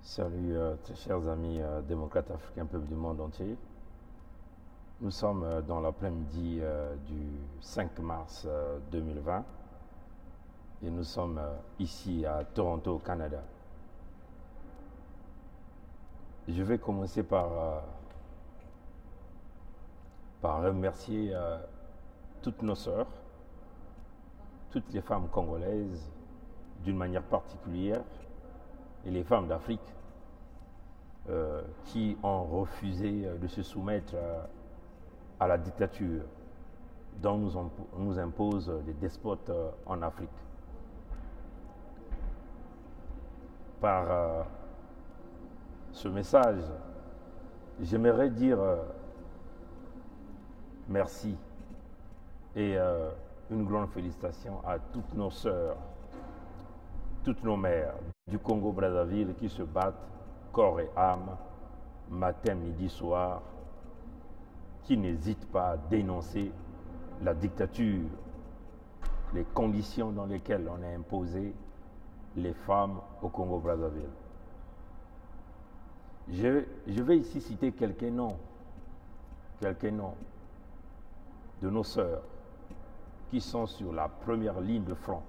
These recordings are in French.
Salut, très chers amis démocrates africains, peuple du monde entier. Nous sommes dans l'après-midi du 5 mars 2020 et nous sommes ici à Toronto, au Canada. Je vais commencer par remercier toutes nos sœurs, toutes les femmes congolaises d'une manière particulière et les femmes d'Afrique qui ont refusé de se soumettre à la dictature dont nous imposent les despotes en Afrique. Par ce message, j'aimerais dire merci et une grande félicitation à toutes nos sœurs, toutes nos mères du Congo-Brazzaville qui se battent corps et âme, matin, midi, soir, qui n'hésitent pas à dénoncer la dictature, les conditions dans lesquelles on a imposé les femmes au Congo-Brazzaville. Je vais ici citer quelques noms de nos sœurs qui sont sur la première ligne de front,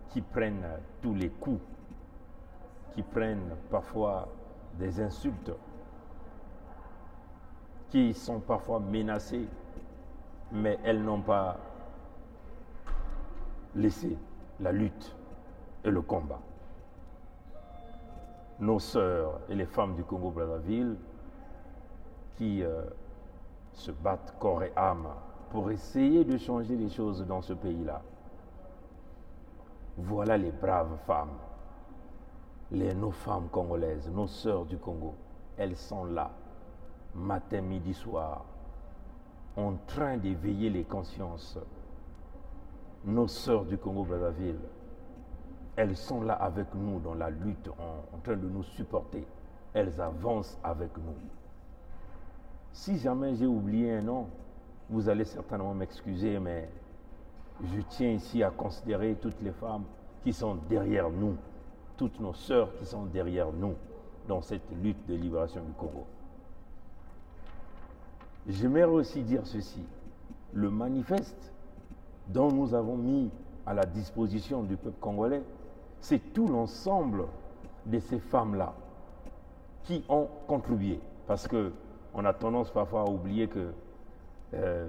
qui prennent tous les coups, qui prennent parfois des insultes, qui sont parfois menacées, mais elles n'ont pas laissé la lutte et le combat. Nos sœurs et les femmes du Congo-Brazzaville qui se battent corps et âme pour essayer de changer les choses dans ce pays-là. Voilà les braves femmes, nos femmes congolaises, nos sœurs du Congo. Elles sont là, matin, midi, soir, en train d'éveiller les consciences. Nos sœurs du Congo-Brazzaville, elles sont là avec nous dans la lutte, en train de nous supporter. Elles avancent avec nous. Si jamais j'ai oublié un nom, vous allez certainement m'excuser, mais je tiens ici à considérer toutes les femmes qui sont derrière nous, toutes nos sœurs qui sont derrière nous dans cette lutte de libération du Congo. J'aimerais aussi dire ceci, le manifeste dont nous avons mis à la disposition du peuple congolais, c'est tout l'ensemble de ces femmes-là qui ont contribué. Parce qu'on a tendance parfois à oublier que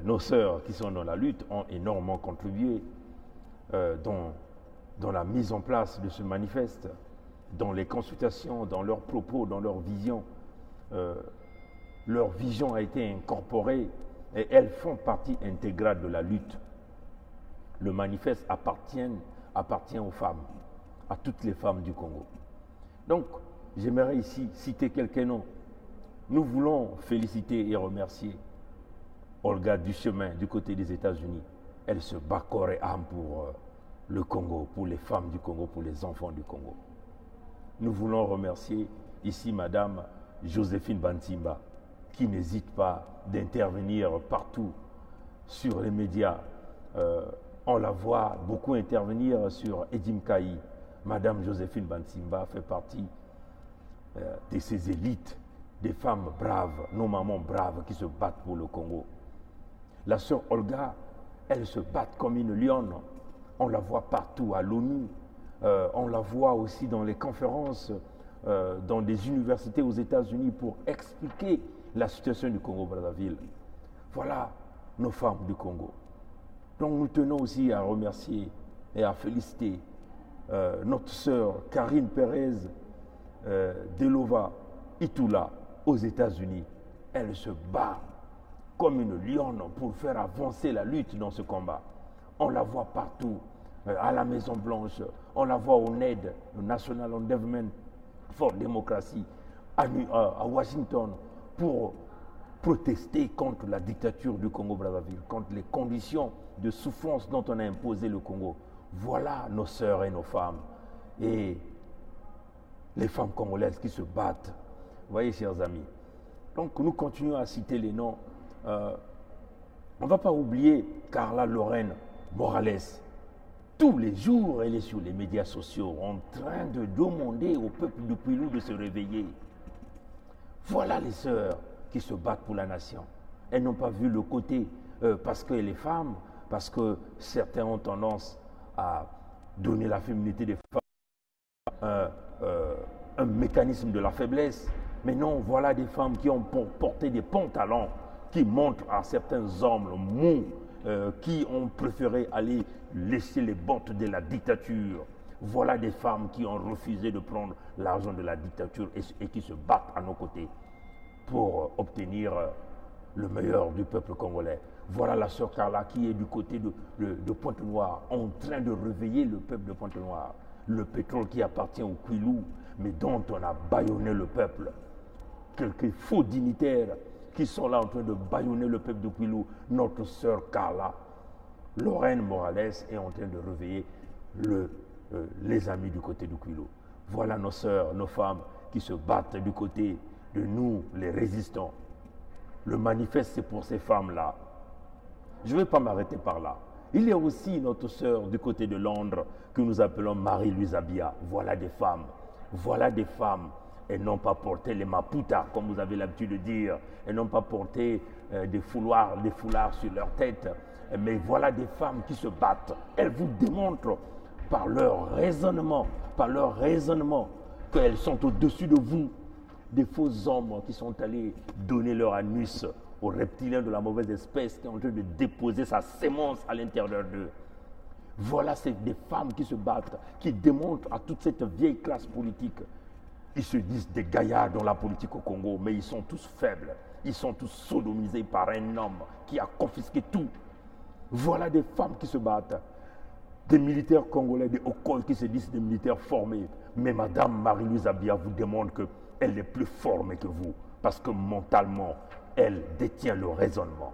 nos sœurs qui sont dans la lutte ont énormément contribué dans la mise en place de ce manifeste, dans les consultations, dans leurs propos, dans leur vision. Leur vision a été incorporée et elles font partie intégrale de la lutte. Le manifeste appartient aux femmes, à toutes les femmes du Congo. Donc, j'aimerais ici citer quelques noms. Nous voulons féliciter et remercier Olga Duchemin du côté des États-Unis. Elle se bat corps et âme pour le Congo, pour les femmes du Congo, pour les enfants du Congo. Nous voulons remercier ici Madame Joséphine Bantimba, qui n'hésite pas d'intervenir partout sur les médias. On la voit beaucoup intervenir sur Edim Kaï. Madame Joséphine Bantimba fait partie de ces élites, des femmes braves, nos mamans braves qui se battent pour le Congo. La sœur Olga, elle se bat comme une lionne. On la voit partout à l'ONU. On la voit aussi dans les conférences, dans des universités aux États-Unis pour expliquer la situation du Congo-Brazzaville. Voilà nos femmes du Congo. Donc nous tenons aussi à remercier et à féliciter notre sœur Karine Pérez Delova Itula aux États-Unis. Elle se bat comme une lionne pour faire avancer la lutte dans ce combat. On la voit partout, à la Maison-Blanche, on la voit au NED, le National Endowment for Democracy, à Washington, pour protester contre la dictature du Congo-Brazzaville, contre les conditions de souffrance dont on a imposé le Congo. Voilà nos sœurs et nos femmes. Et les femmes congolaises qui se battent. Vous voyez, chers amis. Donc, nous continuons à citer les noms. On ne va pas oublier Carla Lorraine Morales, Tous les jours, elle est sur les médias sociaux en train de demander au peuple du Kwilu de se réveiller. Voilà les sœurs qui se battent pour la nation. Elles n'ont pas vu le côté, parce que les femmes, parce que certains ont tendance à donner la féminité des femmes un mécanisme de la faiblesse. Mais non, voilà des femmes qui ont porté des pantalons, qui montrent à certains hommes mous, qui ont préféré aller lécher les bottes de la dictature. Voilà des femmes qui ont refusé de prendre l'argent de la dictature et qui se battent à nos côtés pour obtenir le meilleur du peuple congolais. Voilà la sœur Carla qui est du côté de Pointe-Noire, en train de réveiller le peuple de Pointe-Noire. Le pétrole qui appartient au Kwilu, mais dont on a bâillonné le peuple. Quelques faux dignitaires qui sont là en train de bâillonner le peuple de Kwilu. Notre sœur Carla, Lorraine Morales, est en train de réveiller les amis du côté du Kwilu. Voilà nos sœurs, nos femmes qui se battent du côté de nous, les résistants. Le manifeste, c'est pour ces femmes-là. Je ne vais pas m'arrêter par là. Il y a aussi notre sœur du côté de Londres que nous appelons Marie-Louise Abia. Voilà des femmes. Voilà des femmes. Elles n'ont pas porté les maputas, comme vous avez l'habitude de dire. Elles n'ont pas porté des foulards sur leur tête. Mais voilà des femmes qui se battent. Elles vous démontrent par leur raisonnement, qu'elles sont au-dessus de vous. Des faux hommes qui sont allés donner leur anus aux reptiliens de la mauvaise espèce qui est en train de déposer sa sémence à l'intérieur d'eux. Voilà, c'est des femmes qui se battent, qui démontrent à toute cette vieille classe politique. Ils se disent des gaillards dans la politique au Congo, mais ils sont tous faibles. Ils sont tous sodomisés par un homme qui a confisqué tout. Voilà des femmes qui se battent. Des militaires congolais, des Okol qui se disent des militaires formés. Mais Madame Marie-Louise Abia vous démontre qu'elle est plus formée que vous, parce que mentalement, elle détient le raisonnement.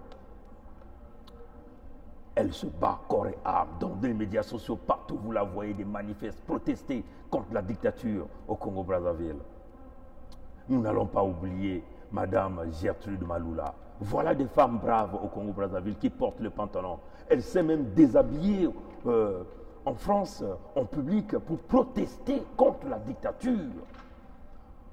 Elle se bat corps et âme dans les médias sociaux, partout vous la voyez, des manifestes, protester contre la dictature au Congo-Brazzaville. Nous n'allons pas oublier Madame Gertrude Maloula. Voilà des femmes braves au Congo-Brazzaville qui portent le pantalon. Elle s'est même déshabillée en France, en public, pour protester contre la dictature.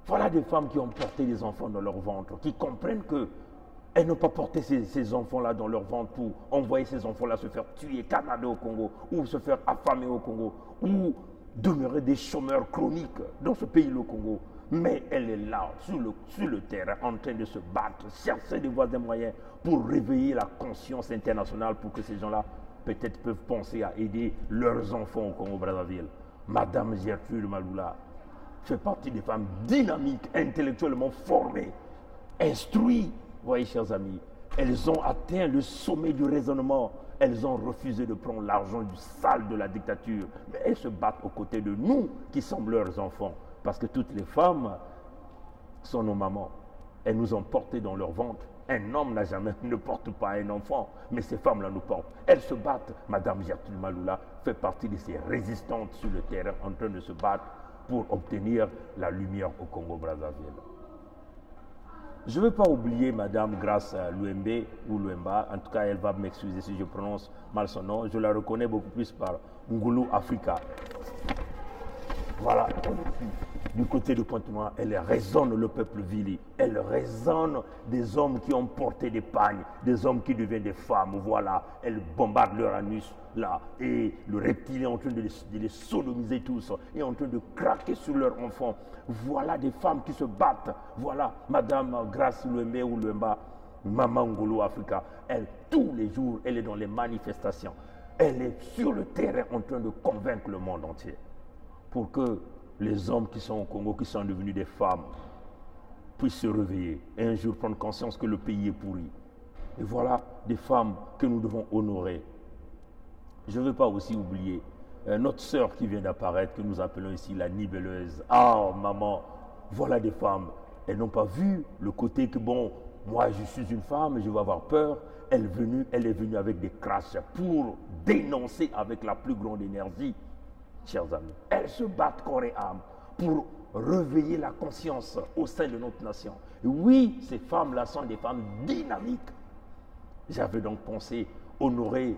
Voilà des femmes qui ont porté des enfants dans leur ventre, qui comprennent qu'elles n'ont pas porté ces enfants-là dans leur ventre pour envoyer ces enfants-là se faire tuer, canader au Congo, ou se faire affamer au Congo, ou demeurer des chômeurs chroniques dans ce pays, le Congo. Mais elle est là, sur le terrain, en train de se battre, chercher des voies et moyens pour réveiller la conscience internationale pour que ces gens-là, peut-être, peuvent penser à aider leurs enfants au Congo-Brazzaville. Madame Gertrude Maloula fait partie des femmes dynamiques, intellectuellement formées, instruites. Voyez, chers amis, elles ont atteint le sommet du raisonnement. Elles ont refusé de prendre l'argent du sale de la dictature. Mais elles se battent aux côtés de nous, qui sommes leurs enfants. Parce que toutes les femmes sont nos mamans. Elles nous ont portés dans leur ventre. Un homme ne porte pas un enfant, mais ces femmes-là nous portent. Elles se battent. Madame Gertrude Maloula fait partie de ces résistantes sur le terrain en train de se battre pour obtenir la lumière au Congo-Brazzaville. Je ne veux pas oublier Madame Grace Louembe ou Louemba. En tout cas, elle va m'excuser si je prononce mal son nom. Je la reconnais beaucoup plus par Ngulu Africa. Voilà, du côté de Pointe-Noire, elle raisonne le peuple vili. Elle raisonne des hommes qui ont porté des pagnes, des hommes qui deviennent des femmes. Voilà, elle bombarde leur anus là. Et le reptilien est en train de les sodomiser tous, et en train de craquer sur leurs enfants. Voilà des femmes qui se battent. Voilà, Madame Grace Louembe ou Louemba, Maman Ngolo Africa. Elle, tous les jours, elle est dans les manifestations. Elle est sur le terrain en train de convaincre le monde entier. Pour que les hommes qui sont au Congo, qui sont devenus des femmes, puissent se réveiller et un jour prendre conscience que le pays est pourri. Et voilà des femmes que nous devons honorer. Je ne veux pas aussi oublier notre sœur qui vient d'apparaître, que nous appelons ici la nibelleuse. Ah, maman, voilà des femmes. Elles n'ont pas vu le côté que, bon, moi je suis une femme, je vais avoir peur. Elle est venue avec des crashs pour dénoncer avec la plus grande énergie. Chers amis, elles se battent corps et âme pour réveiller la conscience au sein de notre nation. Et oui, ces femmes-là sont des femmes dynamiques. J'avais donc pensé honorer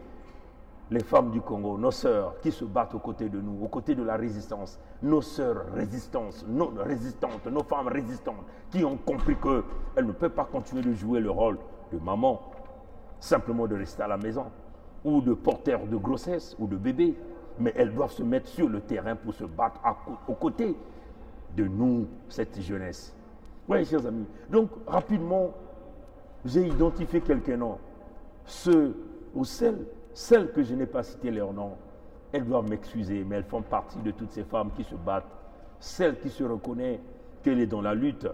les femmes du Congo, nos sœurs qui se battent aux côtés de nous, aux côtés de la résistance, nos sœurs résistantes, nos femmes résistantes, qui ont compris qu'elles ne peuvent pas continuer de jouer le rôle de maman, simplement de rester à la maison, ou de porteur de grossesse, ou de bébé, mais elles doivent se mettre sur le terrain pour se battre aux côtés de nous, cette jeunesse. Oui, chers amis. Donc, rapidement, j'ai identifié quelques noms. Ceux ou celles que je n'ai pas cité leur nom, elles doivent m'excuser, mais elles font partie de toutes ces femmes qui se battent. Celle qui se reconnaît qu'elle est dans la lutte,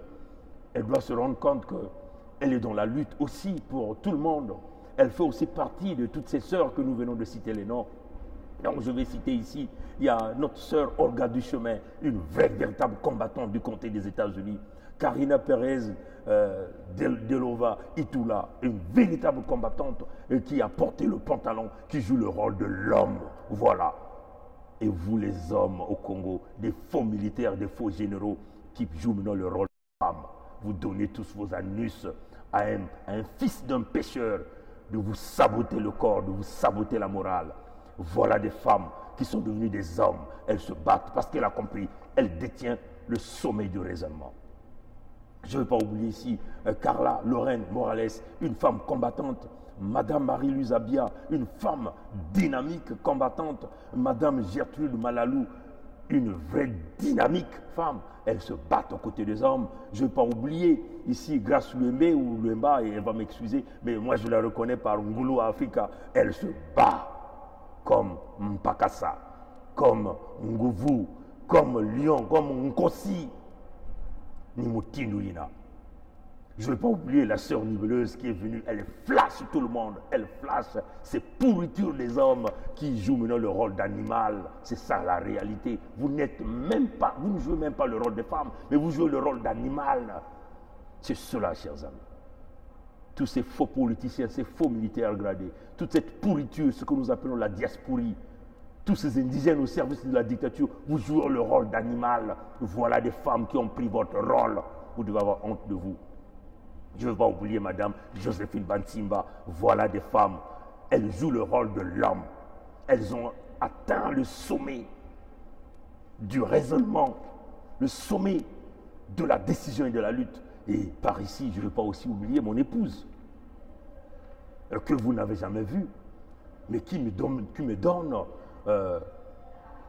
elle doit se rendre compte qu'elle est dans la lutte aussi pour tout le monde. Elle fait aussi partie de toutes ces sœurs que nous venons de citer les noms. Donc je vais citer ici, il y a notre sœur Olga Duchemin, une véritable combattante du comté des États-Unis. Karina Pérez Delova Itula, une véritable combattante qui a porté le pantalon, qui joue le rôle de l'homme. Voilà. Et vous les hommes au Congo, des faux militaires, des faux généraux qui jouent maintenant le rôle de femme. Vous donnez tous vos anus à un fils d'un pécheur de vous saboter le corps, de vous saboter la morale. Voilà des femmes qui sont devenues des hommes. Elles se battent parce qu'elle a compris. Elle détient le sommet du raisonnement. Je ne vais pas oublier ici Carla Lorraine Morales, une femme combattante. Madame Marie-Louise Abia, une femme dynamique, combattante. Madame Gertrude Malalou, une vraie dynamique femme. Elles se battent aux côtés des hommes. Je ne vais pas oublier ici Grace Luembe ou Luemba, et elle va m'excuser, mais moi je la reconnais par Ngulu Africa. Elle se bat comme Mpakassa, comme Nguvu, comme Lyon, comme Nkosi, Nimoutinouina. Je ne vais pas oublier la sœur niveleuse qui est venue, elle flash tout le monde, elle flash ces pourritures des hommes qui jouent maintenant le rôle d'animal. C'est ça la réalité. Vous n'êtes même pas, vous ne jouez même pas le rôle de femme, mais vous jouez le rôle d'animal. C'est cela, chers amis. Tous ces faux politiciens, ces faux militaires gradés, toute cette pourriture, ce que nous appelons la diasporie, tous ces indigènes au service de la dictature, vous jouez le rôle d'animal. Voilà des femmes qui ont pris votre rôle. Vous devez avoir honte de vous. Je ne vais pas oublier Madame Joséphine Bantimba. Voilà des femmes. Elles jouent le rôle de l'homme. Elles ont atteint le sommet du raisonnement, le sommet de la décision et de la lutte. Et par ici, je ne vais pas aussi oublier mon épouse, que vous n'avez jamais vue, mais qui me donne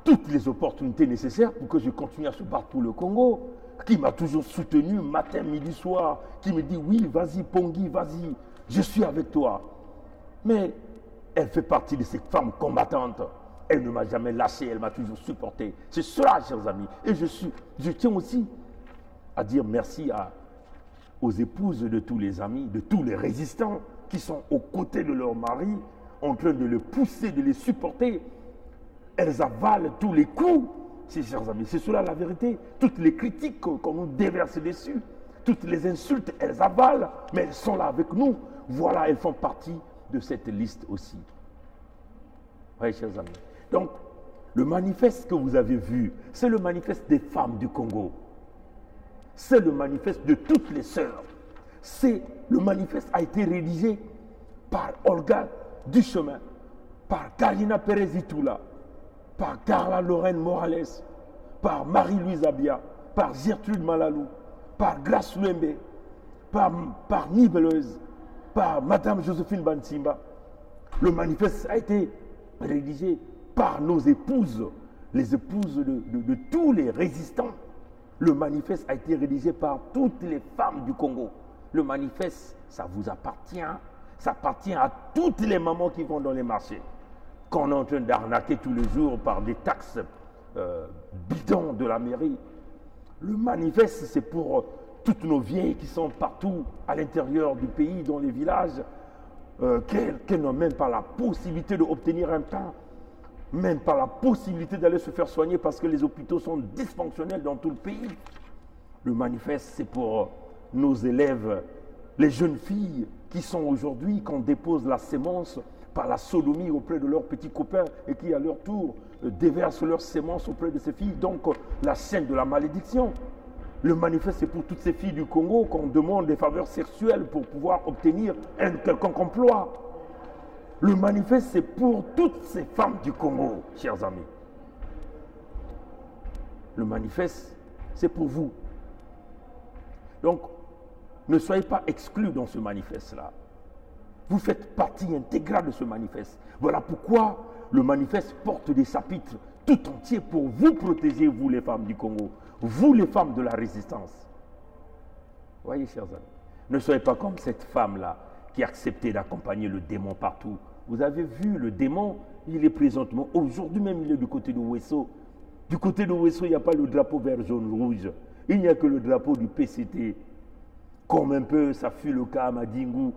toutes les opportunités nécessaires pour que je continue à se battre pour le Congo, qui m'a toujours soutenu matin, midi, soir, qui me dit oui, vas-y Pongui, vas-y, je suis avec toi. Mais elle fait partie de ces femmes combattantes. Elle ne m'a jamais lâché, elle m'a toujours supporté. C'est cela, chers amis. Et je tiens aussi à dire merci aux épouses de tous les amis, de tous les résistants qui sont aux côtés de leur mari, en train de les pousser, de les supporter. Elles avalent tous les coups, chers amis. C'est cela la vérité. Toutes les critiques qu'on nous déverse dessus, toutes les insultes, elles avalent, mais elles sont là avec nous. Voilà, elles font partie de cette liste aussi. Oui, chers amis. Donc, le manifeste que vous avez vu, c'est le manifeste des femmes du Congo. C'est le manifeste de toutes les sœurs. Le manifeste a été rédigé par Olga Duchemin, par Karina Pérez Itula, par Carla Lorraine Morales, par Marie-Louise Abia, par Gertrude Malalou, par Grace Luembe, par Nibeleuse, par Madame Joséphine Bantimba. Le manifeste a été rédigé par nos épouses, les épouses de tous les résistants. Le manifeste a été rédigé par toutes les femmes du Congo. Le manifeste, ça vous appartient. Ça appartient à toutes les mamans qui vont dans les marchés, qu'on est en train d'arnaquer tous les jours par des taxes bidons de la mairie. Le manifeste, c'est pour toutes nos vieilles qui sont partout à l'intérieur du pays, dans les villages, qui n'ont même pas la possibilité d'obtenir un pain, même pas la possibilité d'aller se faire soigner parce que les hôpitaux sont dysfonctionnels dans tout le pays. Le manifeste, c'est pour nos élèves, les jeunes filles qui sont aujourd'hui, qu'on dépose la sémence par la sodomie auprès de leurs petits copains et qui, à leur tour, déversent leur sémence auprès de ces filles. Donc, la chaîne de la malédiction. Le manifeste, c'est pour toutes ces filles du Congo qu'on demande des faveurs sexuelles pour pouvoir obtenir un quelconque emploi. Le manifeste, c'est pour toutes ces femmes du Congo, chers amis. Le manifeste, c'est pour vous. Donc, ne soyez pas exclus dans ce manifeste-là. Vous faites partie intégrale de ce manifeste. Voilà pourquoi le manifeste porte des chapitres tout entiers pour vous protéger, vous les femmes du Congo, vous les femmes de la résistance. Voyez, chers amis, ne soyez pas comme cette femme-là qui a accepté d'accompagner le démon partout. Vous avez vu, le démon, il est présentement, aujourd'hui même, il est du côté de Ouesso. Du côté de Ouesso, il n'y a pas le drapeau vert, jaune, rouge. Il n'y a que le drapeau du PCT. Comme un peu, ça fut le cas à Madingou.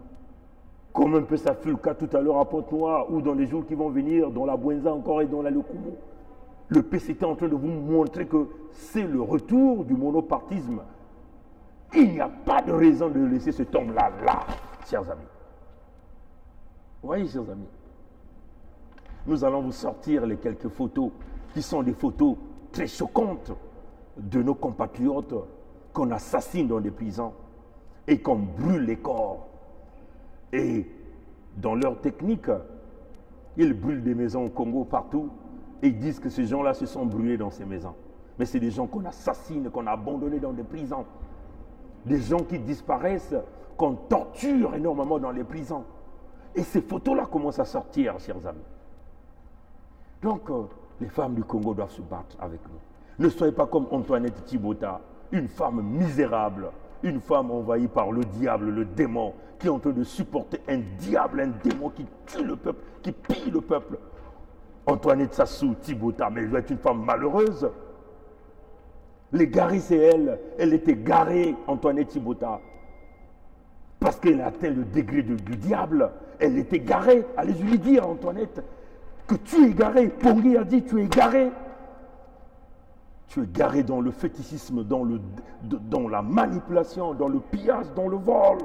Comme un peu, ça fut le cas tout à l'heure à Pointe-Noire, ou dans les jours qui vont venir, dans la Bouenza encore et dans la Lekumo. Le PCT est en train de vous montrer que c'est le retour du monopartisme. Il n'y a pas de raison de laisser ce homme-là, chers amis. Vous voyez, chers amis, nous allons vous sortir les quelques photos qui sont des photos très choquantes de nos compatriotes qu'on assassine dans des prisons et qu'on brûle les corps. Et dans leur technique, ils brûlent des maisons au Congo partout et ils disent que ces gens-là se sont brûlés dans ces maisons. Mais c'est des gens qu'on assassine, qu'on a abandonnés dans des prisons. Des gens qui disparaissent, qu'on torture énormément dans les prisons. Et ces photos-là commencent à sortir, chers amis. Donc, les femmes du Congo doivent se battre avec nous. Ne soyez pas comme Antoinette Thibota, une femme misérable, une femme envahie par le diable, le démon, qui est en train de supporter un diable, un démon qui tue le peuple, qui pille le peuple. Antoinette Sassou Thibota, mais elle doit être une femme malheureuse. Les garés, c'est elle. Elle était garée, Antoinette Thibota. Parce qu'elle a atteint le degré du diable. Elle était garée. Allez-y lui dire, Antoinette, que tu es garée. Pongui a dit, tu es garée. Tu es garée dans le fétichisme, dans la manipulation, dans le pillage, dans le vol.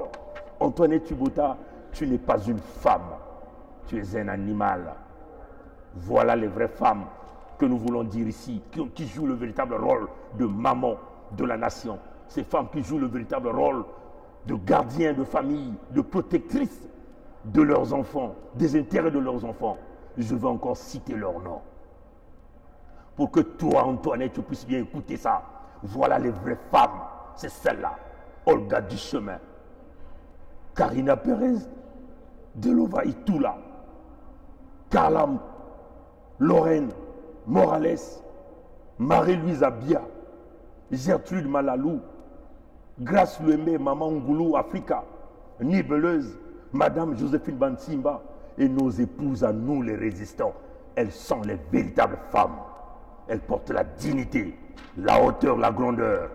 Antoinette Thibota, tu n'es pas une femme. Tu es un animal. Voilà les vraies femmes que nous voulons dire ici, qui jouent le véritable rôle de maman de la nation. Ces femmes qui jouent le véritable rôle de gardiens de famille, de protectrices de leurs enfants, des intérêts de leurs enfants. Je vais encore citer leurs noms. Pour que toi, Antoinette, tu puisses bien écouter ça. Voilà les vraies femmes. C'est celle-là. Olga Duchemin, Karina Pérez, Delova Itula, Carla Lorraine Morales, Marie-Louise Abia, Gertrude Malalou, Grace Lemé, Maman Ngoulou Africa, Nibeleuse, Madame Joséphine Bansimba et nos épouses à nous les résistants. Elles sont les véritables femmes. Elles portent la dignité, la hauteur, la grandeur.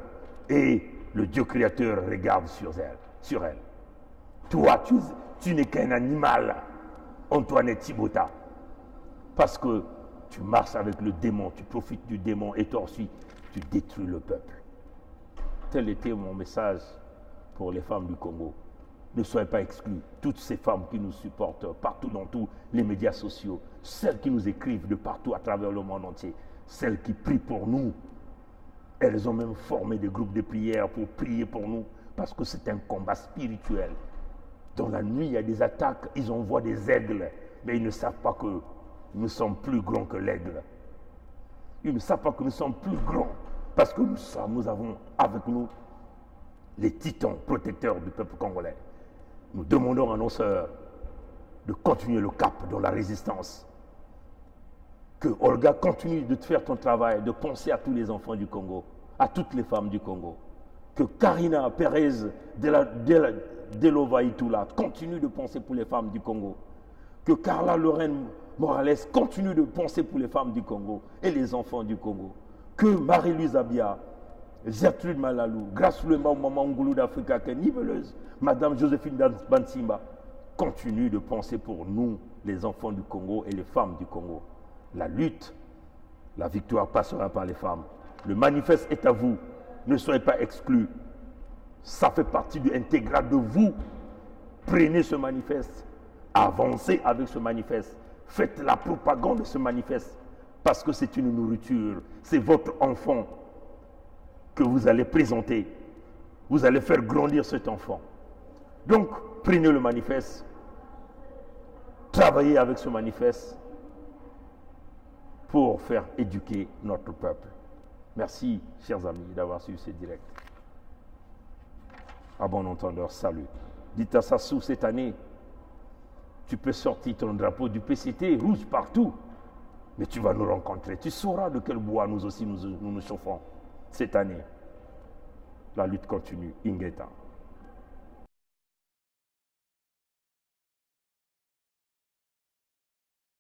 Et le Dieu créateur regarde sur elles. Toi, tu n'es qu'un animal, Antoinette Thibota. Parce que tu marches avec le démon, tu profites du démon et toi aussi, tu détruis le peuple. Tel était mon message pour les femmes du Congo. Ne soyez pas exclus. Toutes ces femmes qui nous supportent partout dans tous les médias sociaux, celles qui nous écrivent de partout à travers le monde entier, celles qui prient pour nous. Elles ont même formé des groupes de prière pour prier pour nous parce que c'est un combat spirituel. Dans la nuit, il y a des attaques, ils envoient des aigles, mais ils ne savent pas que nous sommes plus grands que l'aigle. Ils ne savent pas que nous sommes plus grands parce que nous avons avec nous les titans protecteurs du peuple congolais. Nous demandons à nos sœurs de continuer le cap dans la résistance. Que Olga continue de faire ton travail, de penser à tous les enfants du Congo, à toutes les femmes du Congo. Que Karina Pérez Delova Itula continue de penser pour les femmes du Congo. Que Carla Lorraine Morales continue de penser pour les femmes du Congo et les enfants du Congo. Que Marie-Louise Abia, Gertrude Malalou, Grace Lema, Maman Ngoulou d'Africa, Nibeleuse, Madame Joséphine Bansimba, continue de penser pour nous, les enfants du Congo et les femmes du Congo. La lutte, la victoire passera par les femmes. Le manifeste est à vous. Ne soyez pas exclus. Ça fait partie du intégral de vous. Prenez ce manifeste. Avancez avec ce manifeste. Faites la propagande de ce manifeste. Parce que c'est une nourriture. C'est votre enfant que vous allez présenter. Vous allez faire grandir cet enfant. Donc, prenez le manifeste. travailler avec ce manifeste pour faire éduquer notre peuple. Merci, chers amis, d'avoir suivi ce direct. À bon entendeur, salut. Dites à Sassou, cette année, tu peux sortir ton drapeau du PCT, rouge partout, mais tu vas nous rencontrer. Tu sauras de quel bois nous aussi nous chauffons cette année. La lutte continue. Ingeta.